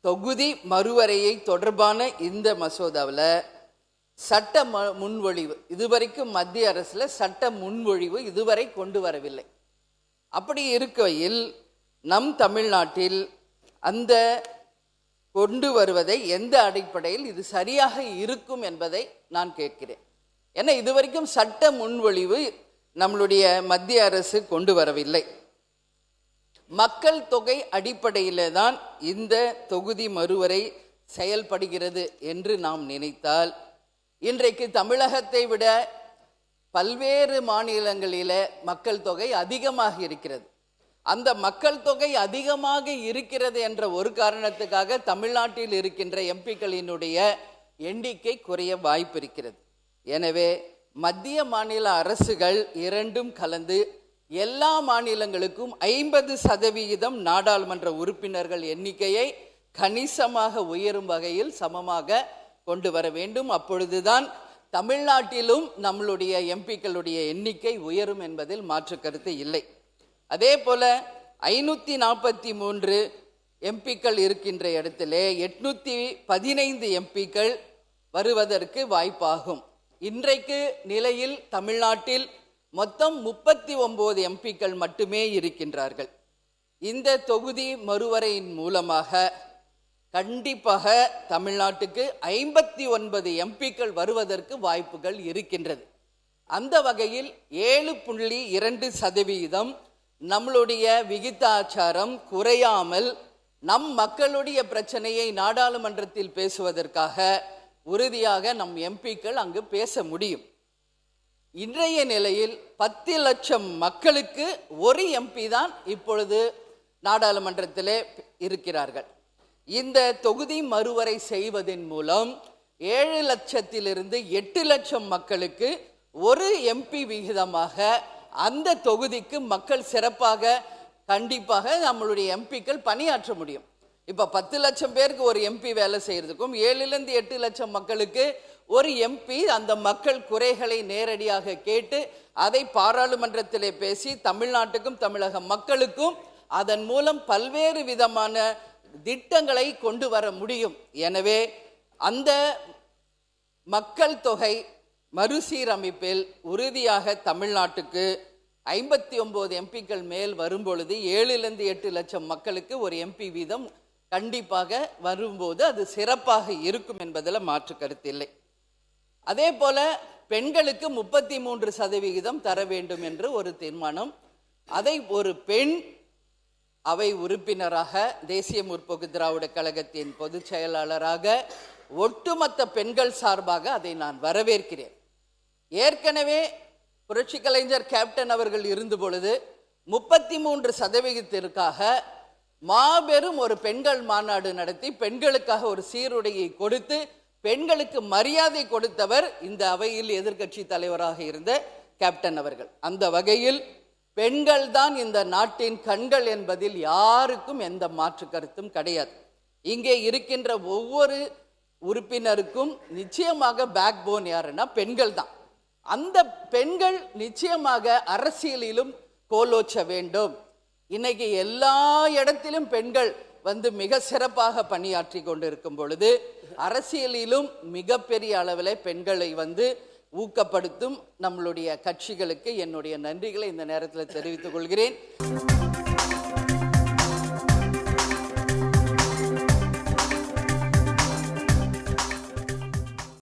தொகுதி மறுவரையை தொடர்பான இந்த மசோதாவில் சட்ட முன்வழிவு இதுவரைக்கும் மத்திய அரசுல சட்ட முன்வழிவு இதுவரை கொண்டு வரவில்லை. அப்படி இருக்கையில் நம் தமிழ்நாட்டில் அந்த கொண்டு வருவதை எந்த அடிப்படையில் இது சரியாக இருக்கும் என்பதை நான் கேட்கிறேன். ஏன்னா இதுவரைக்கும் சட்ட முன்வழிவு நம்மளுடைய மத்திய அரசு கொண்டு வரவில்லை. மக்கள் தொகை அடிப்படையிலே தான் இந்த தொகுதி மறுவரை செயல்படுகிறது என்று நாம் நினைத்தால், இன்றைக்கு தமிழகத்தை விட பல்வேறு மாநிலங்களில் மக்கள் தொகை அதிகமாக இருக்கிறது. அந்த மக்கள் தொகை அதிகமாக இருக்கிறது என்ற ஒரு காரணத்துக்காக தமிழ்நாட்டில் இருக்கின்ற எம்பிக்களினுடைய எண்ணிக்கை குறைய வாய்ப்பு இருக்கிறது. எனவே மத்திய மாநில அரசுகள் இரண்டும் கலந்து எல்லா மாநிலங்களுக்கும் 50% நாடாளுமன்ற உறுப்பினர்கள் எண்ணிக்கையை கணிசமாக உயரும் வகையில் சமமாக கொண்டு வர வேண்டும். அப்பொழுதுதான் தமிழ்நாட்டிலும் நம்மளுடைய எம்பிக்களுடைய எண்ணிக்கை உயரும் என்பதில் மாற்று கருத்து இல்லை. அதே போல 543 எம்பிக்கள் இருக்கின்ற இடத்திலே 815 எம்பிக்கள் வருவதற்கு வாய்ப்பாகும். இன்றைக்கு நிலையில் தமிழ்நாட்டில் மொத்தம் 39 எம்பிக்கள் மட்டுமே இருக்கின்றார்கள். இந்த தொகுதி மறுவரையின் மூலமாக கண்டிப்பாக தமிழ்நாட்டுக்கு 59 எம்பிக்கள் வருவதற்கு வாய்ப்புகள் இருக்கின்றது. அந்த வகையில் 7.2% நம்மளுடைய விகிதாச்சாரம் குறையாமல் நம் மக்களுடைய பிரச்சனையை நாடாளுமன்றத்தில் பேசுவதற்காக உறுதியாக நம் எம்பிக்கள் அங்கு பேச முடியும். இன்றைய நிலையில் 10 லட்சம் மக்களுக்கு ஒரு எம்பி தான் இப்பொழுது நாடாளுமன்றத்திலே இருக்கிறார்கள். இந்த தொகுதி மறுவரை செய்வதன் மூலம் 7 லட்சத்திலிருந்து 8 லட்சம் மக்களுக்கு ஒரு எம்பி விகிதமாக அந்த தொகுதிக்கு மக்கள் சிறப்பாக கண்டிப்பாக நம்மளுடைய எம்பிக்கள் பணியாற்ற முடியும். இப்போ 10 லட்சம் பேருக்கு ஒரு எம்பி வேலை செய்யறதுக்கும் 7லிருந்து 8 லட்சம் மக்களுக்கு ஒரு எம்பி அந்த மக்கள் குறைகளை நேரடியாக கேட்டு அதை பாராளுமன்றத்திலே பேசி தமிழ்நாட்டுக்கும் தமிழக மக்களுக்கும் அதன் மூலம் பல்வேறு விதமான திட்டங்களை கொண்டு வர முடியும். எனவே அந்த மக்கள் தொகை மறுசீரமைப்பில் உறுதியாக தமிழ்நாட்டுக்கு 59 எம்பிக்கள் மேல் வரும்பொழுது 7லிருந்து 8 லட்சம் மக்களுக்கு ஒரு எம்பி வீதம் கண்டிப்பாக வரும்போது அது சிறப்பாக இருக்கும் என்பதில் மாற்று கருத்தில்லை. அதே போல பெண்களுக்கு 33% தர வேண்டும் என்று ஒரு தீர்மானம், அதை ஒரு பெண் அவை உறுப்பினராக தேசிய முற்போக்கு திராவிட கழகத்தின் பொதுச் செயலாளராக ஒட்டுமொத்த பெண்கள் சார்பாக அதை நான் வரவேற்கிறேன். ஏற்கனவே புரட்சி கலைஞர் கேப்டன் அவர்கள் இருந்த பொழுது 33%க்காக மாபெரும் ஒரு பெண்கள் மாநாடு நடத்தி பெண்களுக்காக ஒரு சீருடையை கொடுத்து பெண்களுக்கு மரியாதை கொடுத்தவர் இந்த அவையில் எதிர்க்கட்சி தலைவராக இருந்த கேப்டன் அவர்கள். அந்த வகையில் பெண்கள் தான் இந்த நாட்டின் கண்கள் என்பதில் யாருக்கும் எந்த மாற்று கருத்தும் கிடையாது. இங்கே இருக்கின்ற ஒவ்வொரு உறுப்பினருக்கும் நிச்சயமாக பேக் போன் யாருன்னா பெண்கள் தான். அந்த பெண்கள் நிச்சயமாக அரசியலிலும் கோலோச்ச வேண்டும். இன்னைக்கு எல்லா இடத்திலும் பெண்கள் மிக சிறப்பாக பணியாற்றி கொண்டிருக்கும் பொழுது அரசியலிலும் மிகப்பெரிய அளவில் பெண்களை ஊக்கப்படுத்தும் நம்மளுடைய கட்சிகளுக்கு என்னுடைய நன்றிகளை இந்த நேரத்தில் தெரிவித்துக் கொள்கிறேன்.